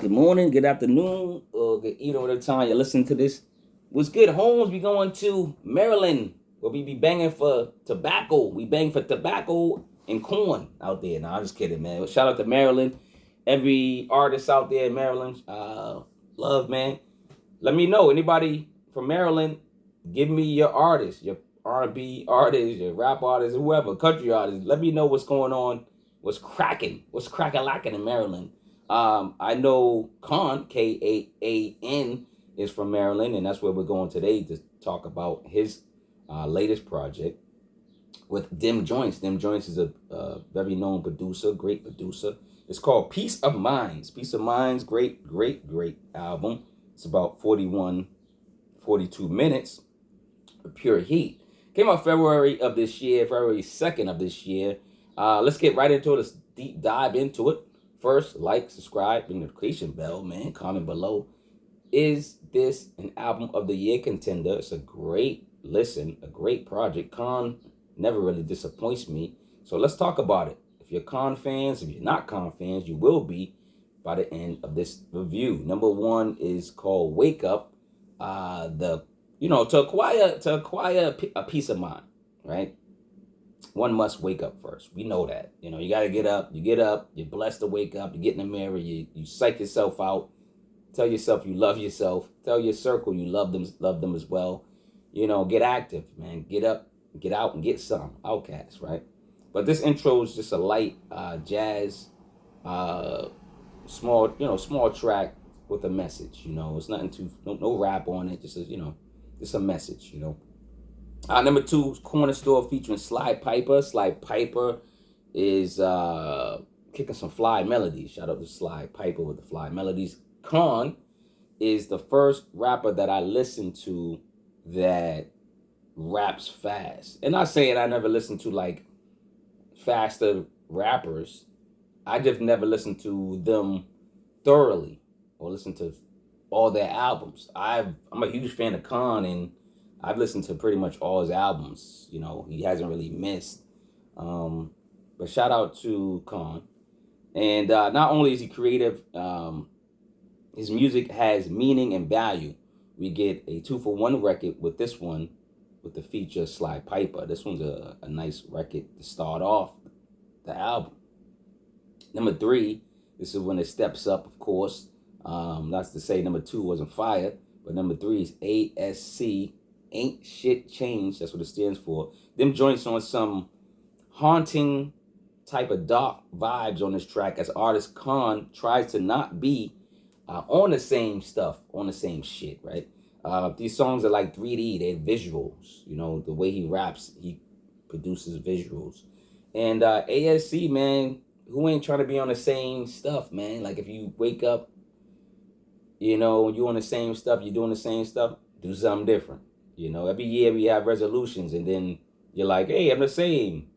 good morning, good afternoon, or good evening, whatever time you're listening to this. What's good, Holmes? We going to Maryland, where we be banging for tobacco. We bang for tobacco and corn out there. Nah, I'm just kidding, man. Shout out to Maryland. Every artist out there in Maryland, love, man. Let me know. Anybody from Maryland, give me your artist, your R&B artist, your rap artist, whoever, country artist. Let me know what's going on, what's cracking in Maryland. I know K.A.A.N, K-A-A-N, is from Maryland, and that's where we're going today to talk about his latest project with Dem Jointz. Dem Jointz is a very known producer, great producer. It's called Peace of Minds. Peace of Minds, great album. It's about 42 minutes of pure heat. Came out February 2nd of this year. Let's get right into it. Let's deep dive into it. First, like, subscribe, ring the notification bell, man. Comment below. Is this an album of the year contender? It's a great listen, a great project. K.A.A.N never really disappoints me. So let's talk about it. If you're K.A.A.N fans, if you're not K.A.A.N fans, you will be by the end of this review. Number one is called Wake Up. To acquire a peace of mind, right? One must wake up first. We know that. You got to get up. You get up. You're blessed to wake up. You get in the mirror. You psych yourself out. Tell yourself you love yourself. Tell your circle you love them as well. Get active, man. Get up, get out, and get some. Outcast, right? But this intro is just a light jazz, small track with a message. It's nothing too no rap on it. Just a message. Number two is Corner Store featuring Sly Piper. Sly Piper is kicking some fly melodies. Shout out to Sly Piper with the fly melodies. K.A.A.N is the first rapper that I listened to that raps fast. And not saying I never listened to like faster rappers. I just never listened to them thoroughly or listened to all their albums. I'm a huge fan of K.A.A.N, and I've listened to pretty much all his albums. He hasn't really missed. But shout out to K.A.A.N. And not only is he creative, his music has meaning and value. We get a 2-for-1 record with this one, with the feature Sly Piper. This one's a nice record to start off the album. Number three, this is when it steps up, of course. That's to say number two wasn't fire, but number three is ASC, Ain't Shit Changed. That's what it stands for. Dem Jointz on some haunting type of dark vibes on this track as artist K.A.A.N tries to not be on the same stuff, on the same shit, right? These songs are like 3D, they're visuals. The way he raps, he produces visuals. And ASC, man, who ain't trying to be on the same stuff, man? Like if you wake up, you on the same stuff, you're doing the same stuff, do something different. Every year we have resolutions, and then you're like, hey, I'm the same.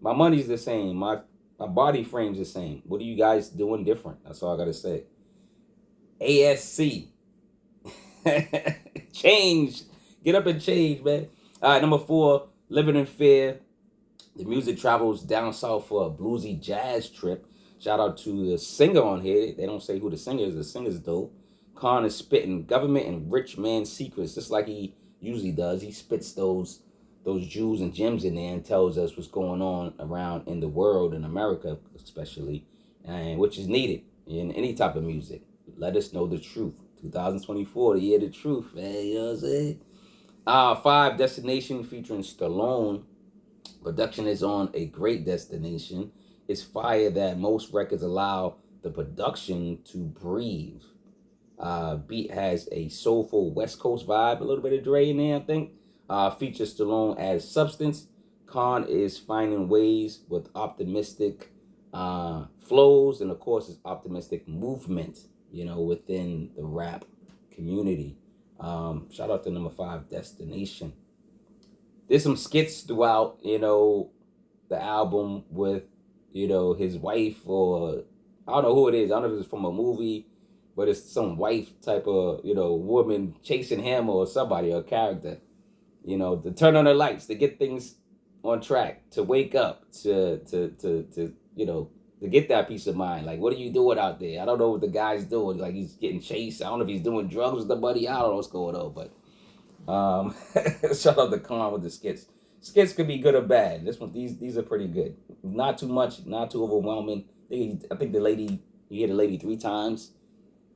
My money's the same. My body frame's the same. What are you guys doing different? That's all I got to say. ASC. Change. Get up and change, man. All right, number four, Living in Fear. The music travels down south for a bluesy jazz trip. Shout out to the singer on here. They don't say who the singer is. The singer's dope. K.A.A.N is spitting government and rich man secrets, just like he usually does. He spits those jewels and gems in there and tells us what's going on around in the world, in America especially, and which is needed in any type of music. Let us know the truth. 2024, the year of the truth, man. You know what I'm saying? 5, Destination featuring Stalone. Production is on a great destination. It's fire that most records allow the production to breathe. Beat has a soulful West Coast vibe, a little bit of Dre in there, I think. Features Stalone as substance. K.A.A.N is finding ways with optimistic flows, and of course, it's optimistic movement, within the rap community. Shout out to number 5, Destination. There's some skits throughout, the album with, his wife, or I don't know who it is. I don't know if it's from a movie, but it's some wife type of, woman chasing him or somebody, or a character, to turn on the lights, to get things on track, to wake up, to to get that peace of mind. Like, what are you doing out there? I don't know what the guy's doing. Like, he's getting chased. I don't know if he's doing drugs with the buddy. I don't know what's going on, but shout out to K.A.A.N with the skits. Skits could be good or bad. This one, these are pretty good. Not too much, not too overwhelming. I think the lady, you hear the lady 3 times.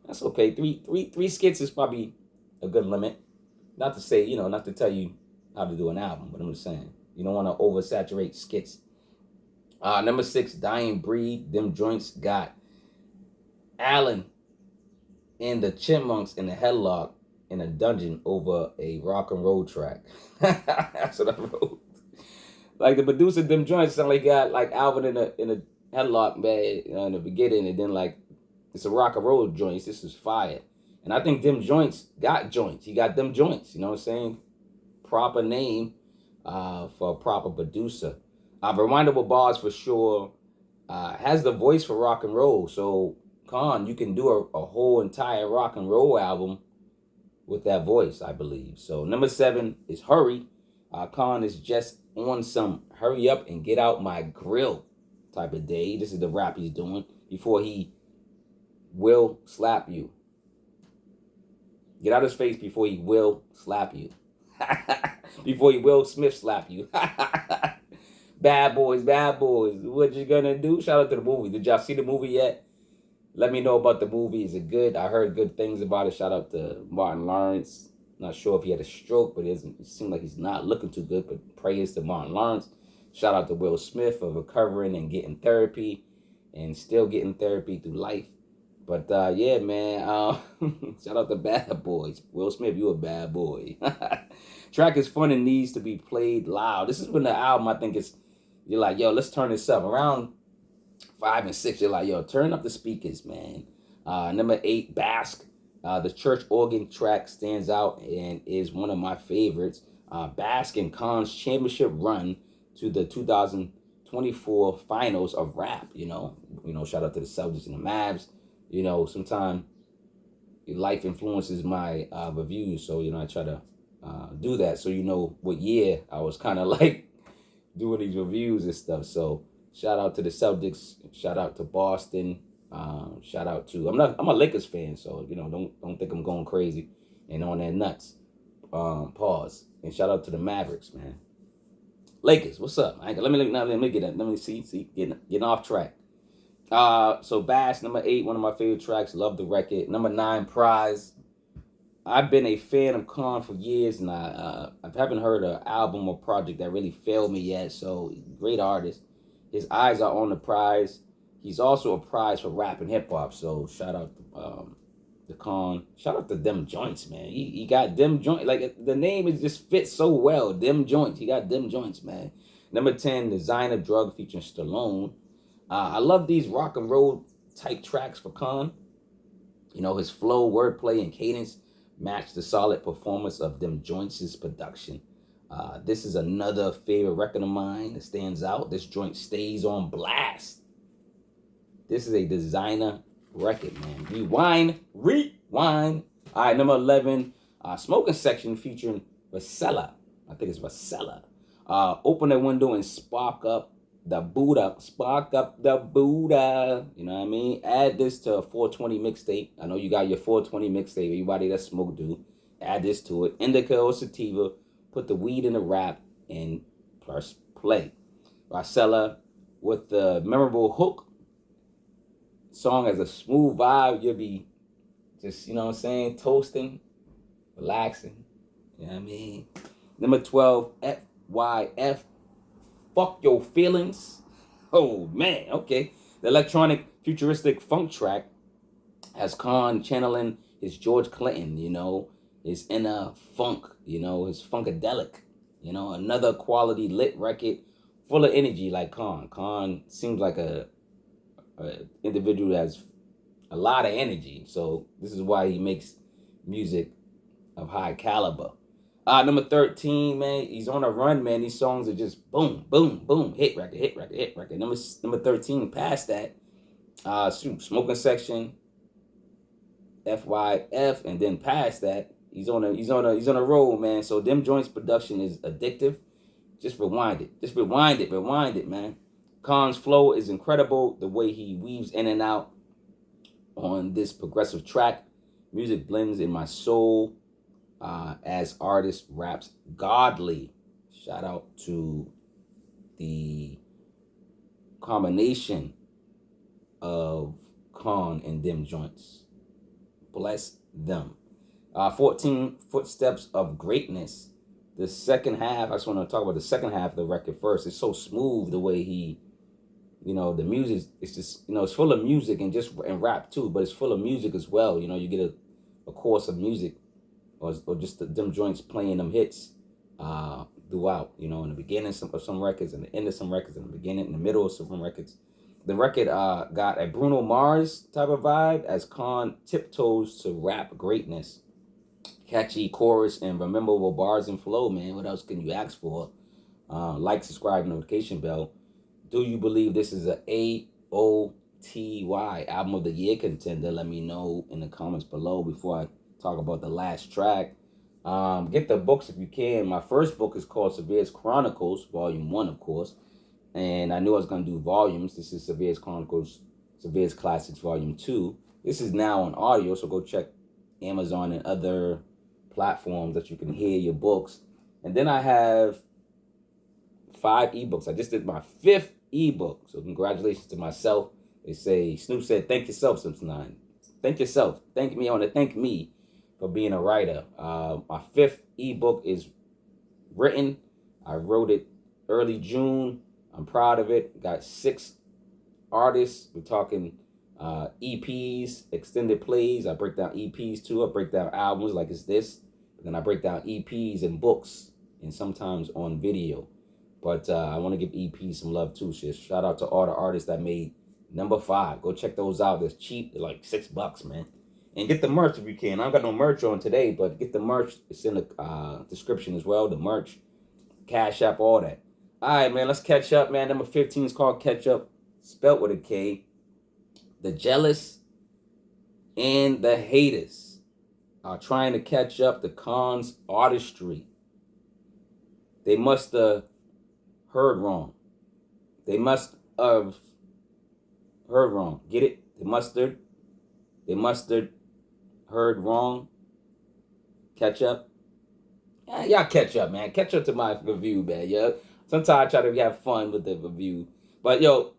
That's okay. Three skits is probably a good limit. Not to say, not to tell you how to do an album, but I'm just saying you don't want to oversaturate skits. Number 6, Dying Breed. Dem Jointz got Allen and the Chipmunks in a headlock in a dungeon over a rock and roll track. That's what I wrote. Like the producer Dem Jointz sound like got like Alvin in a headlock, man, in the beginning, and then like it's a rock and roll joints. This is fire. And I think Dem Jointz got joints. He got Dem Jointz, you know what I'm saying? Proper name for a proper producer. Rewindable bars for sure. Has the voice for rock and roll. So K.A.A.N, you can do a whole entire rock and roll album with that voice, I believe. So number 7 is Hurry. K.A.A.N is just on some hurry up and get out my grill type of day. This is the rap he's doing before he will slap you. Get out of his face before he will slap you. Before he Will Smith slap you. Bad boys, bad boys. What you gonna do? Shout out to the movie. Did y'all see the movie yet? Let me know about the movie. Is it good? I heard good things about it. Shout out to Martin Lawrence. Not sure if he had a stroke, but it seemed like he's not looking too good. But praise to Martin Lawrence. Shout out to Will Smith for recovering and getting therapy and still getting therapy through life. But yeah, man. Shout out to Bad Boys. Will Smith, you a bad boy. Track is fun and needs to be played loud. This is when the album, I think you're like, yo, let's turn this up. Around 5 and 6, you're like, yo, turn up the speakers, man. Number 8, Basque. The church organ track stands out and is one of my favorites. Basque and K.A.A.N's championship run to the 2024 finals of rap. You know, shout out to the Celtics and the Mavs. Sometimes life influences my reviews, so I try to do that. So what year I was kind of like doing these reviews and stuff. So shout out to the Celtics. Shout out to Boston. Shout out to I'm a Lakers fan, so don't think I'm going crazy and on that nuts. Pause. And shout out to the Mavericks, man. Lakers, what's up? Let me get it. Let me see getting off track. So Bass, number 8, one of my favorite tracks. Love the record. Number 9, Prize. I've been a fan of K.A.A.N for years, and I haven't heard an album or project that really failed me yet. So great artist. His eyes are on the prize. He's also a prize for rap and hip hop. So shout out to K.A.A.N. Shout out to Dem Jointz, man. He got Dem Jointz. Like the name just fits so well. Dem Jointz. He got Dem Jointz, man. Number 10, Designer Drug featuring Stalone. I love these rock and roll type tracks for K.A.A.N. His flow, wordplay, and cadence match the solid performance of Dem Jointz's production. This is another favorite record of mine that stands out. This joint stays on blast. This is a designer record, man. Rewind. All right, number 11, Smoking Section featuring Racella. I think it's Racella. Open the window and spark up the Buddha. Spark up the Buddha. You know what I mean? Add this to a 420 mixtape. I know you got your 420 mixtape. Everybody that smoke do. Add this to it. Indica or sativa. Put the weed in the rap and press play. Racella with the memorable hook. Song has a smooth vibe. You'll be just, toasting, relaxing. You know what I mean? Number 12, FYF. Fuck Your Feelings. Oh, man. Okay. The electronic futuristic funk track has K.A.A.N channeling his George Clinton, his inner funk, his funkadelic, another quality lit record full of energy like K.A.A.N. K.A.A.N seems like a individual that has a lot of energy. So this is why he makes music of high caliber. Number 13, man, he's on a run, man. These songs are just boom, boom, boom, hit record. Number 13, past that, Smoking Section, FYF, and then past that, he's on a roll, man. So Dem Jointz production is addictive. Just rewind it, man. K.A.A.N's flow is incredible. The way he weaves in and out on this progressive track. Music blends in my soul as artist raps godly. Shout out to the combination of K.A.A.N and Dem Jointz. Bless them. 14 Footsteps of Greatness. The second half, I just want to talk about the second half of the record first. It's so smooth the way he, the music, it's just, it's full of music and rap too, but it's full of music as well. You get a course of music or just the Dem Jointz playing them hits throughout, in the beginning of some records, in the end of some records, in the beginning, in the middle of some records. The record got a Bruno Mars type of vibe as K.A.A.N tiptoes to rap greatness. Catchy chorus and memorable bars and flow, man. What else can you ask for? Like, subscribe, notification bell. Do you believe this is a AOTY album of the year contender? Let me know in the comments below before I talk about the last track. Get the books if you can. My first book is called Severe's Chronicles, Volume 1, of course. And I knew I was going to do volumes. This is Severe's Chronicles, Severe's Classics, Volume 2. This is now on audio, so go check Amazon and other platforms that you can hear your books. And then I have 5 ebooks. I just did my 5th ebook, so congratulations to myself. They say, Snoop said, thank yourself, Simpson 9. Thank yourself. Thank me. I want to thank me for being a writer. My 5th ebook is written. I wrote it early June. I'm proud of it. Got 6 artists. We're talking EPs, extended plays. I break down EPs too. I break down albums like it's this. But then I break down EPs and books and sometimes on video. But I want to give EPs some love too. So shout out to all the artists that made number 5. Go check those out. They're cheap. They're like $6, man. And get the merch if you can. I don't got no merch on today, but get the merch. It's in the description as well. The merch, Cash App, all that. All right, man. Let's catch up, man. Number 15 is called Catch Up, spelt with a K. The jealous and the haters are trying to catch up to K.A.A.N's artistry. They must have heard wrong. They must have heard wrong. Get it? They must have heard wrong. Catch up. Yeah, y'all catch up, man. Catch up to my review, man. Yeah. Sometimes I try to have fun with the review. But, yo,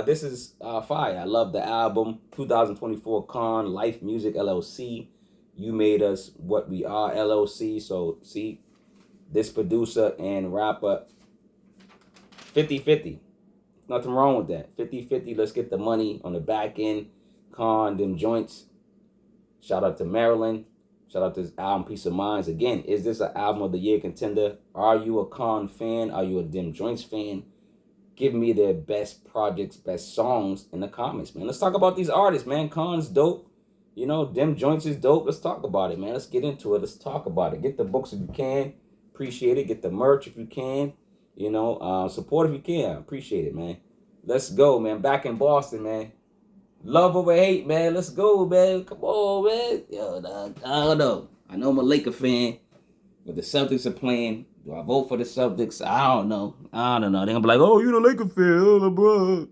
this is fire. I love the album. 2024 K.A.A.N, Life Music, LLC. You Made Us What We Are, LLC. So, see, this producer and rapper, 50-50. Nothing wrong with that. 50-50. Let's get the money on the back end. K.A.A.N, Dem Jointz. Shout out to Maryland. Shout out to this album, Peace of Minds. Again, is this an album of the year contender? Are you a K.A.A.N fan? Are you a Dem Jointz fan? Give me their best projects, best songs in the comments, man. Let's talk about these artists, man. K.A.A.N's dope. Dem Jointz is dope. Let's talk about it, man. Let's get into it. Let's talk about it. Get the books if you can. Appreciate it. Get the merch if you can. Support if you can. Appreciate it, man. Let's go, man. Back in Boston, man. Love over hate, man. Let's go, man. Come on, man. Yo, I don't know. I know I'm a Laker fan, but the Celtics are playing. Do I vote for the Celtics? I don't know. They're going to be like, oh, you're the Laker fan, bro.